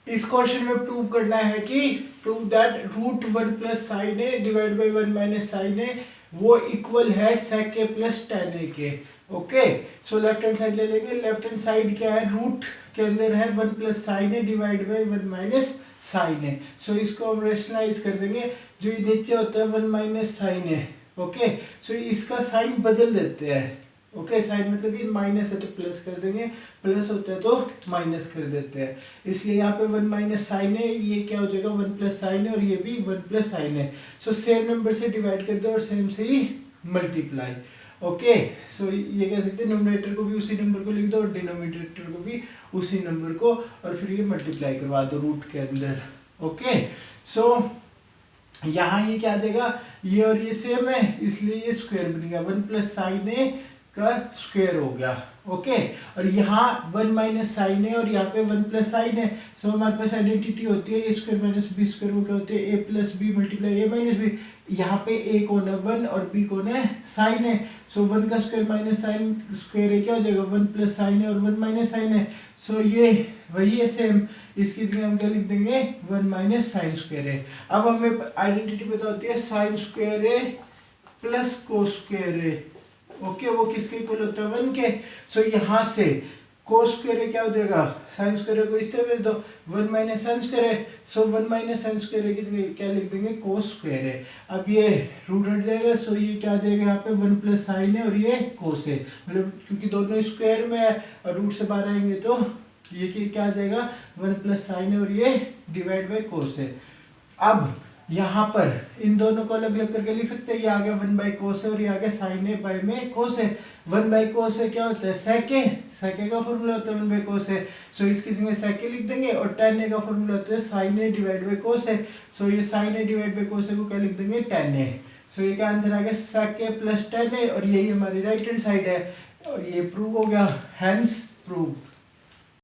इस क्वेश्चन में प्रूव करना है कि prove that root 1 plus sine a divide by 1 minus sine a वो इक्वल है sec a plus tan a के। Okay, so left hand side ले लेंगे। लेफ्ट हैंड साइड क्या है, रूट के अंदर है 1 plus sine a divide by 1 minus sine a. So इसको हम रेशनलाइज कर देंगे, जो ये नीचे होता है 1 माइनस साइन ए। ओके, सो इसका साइन बदल देते हैं। ओके, साइन मतलब कि माइनस है तो प्लस कर देंगे, प्लस होता है तो माइनस कर देते हैं। इसलिए यहाँ पे 1 माइनस साइन है, ये क्या हो जाएगा 1 प्लस साइन है, और ये भी 1 प्लस साइन है। सो सेम नंबर से डिवाइड कर दो और सेम से ही मल्टीप्लाई। ओके, सो ये कह सकते हैं न्यूमरेटर को भी उसी नंबर को लिख दो और डिनोमिनेटर को भी उसी नंबर को, और फिर ये मल्टीप्लाई करवा दो रूट के अंदर। ओके, सो यहाँ ये क्या आ जाएगा, ये और ये सेम है इसलिए ये स्क्वायर बन गया, 1 प्लस साइन ए का स्क्वायर हो गया। ओके, और यहाँ 1 माइनस साइन है और यहाँ पे 1 प्लस साइन है। सो हमारे पास आइडेंटिटी होती है ए स्क्वायर माइनस बी स्क्वायर, वो क्या होते हैं ए प्लस बी मल्टीप्लाई ए माइनस बी। यहाँ पे ए कौन है 1 और बी कौन है साइन है। सो 1 का स्क्वायर माइनस साइन स्क्वायर है, क्या हो जाएगा 1 प्लस साइन है और 1 माइनस साइन है। सो ये वही है सेम, इसकी जगह हम क्या लिख देंगे 1 माइनस साइन स्क्वायर है। अब हमें आइडेंटिटी पता होती है साइन स्क्वायर है प्लस कोस स्क्वायर है। ओके, वो किसके इक्वल होता है 1 के। सो यहाँ से कोस स्क्वायर क्या हो जाएगा, साइन स्क्वायर को इस तरह भेज दो, 1 माइनस साइन स्क्वायर है। सो 1 माइनस साइन स्क्वायर की जगह क्या लिख देंगे कोस स्क्वायर है। अब ये रूट हट जाएगा, सो ये क्या आ जाएगा यहाँ पे 1 प्लस साइन है और ये कोस है, मतलब क्योंकि दोनों स्क्वायर में है और रूट से बाहर आएंगे तो ये क्या आ जाएगा 1 प्लस साइन है और ये डिवाइड बाई कोस है। अब यहाँ पर इन दोनों को अलग अलग करके लिख सकते हैं, ये आ गया 1 बाई कोस है और ये आ गया साइन ए बाई में कोस है। 1 बाई कोस है क्या होता है sec a, sec a का फॉर्मूला होता है 1 बाई कोस है। सो इसकी जगह sec a लिख देंगे, और tan a का फॉर्मूला होता है sine a divide by cos है। सो ये sine a divide by cos है को क्या लिख देंगे tan a। सो ये क्या आंसर आ गया sec a plus tan a, और यही हमारी राइट हैंड साइड है, और ये प्रूव हो गया, हैंस प्रूव।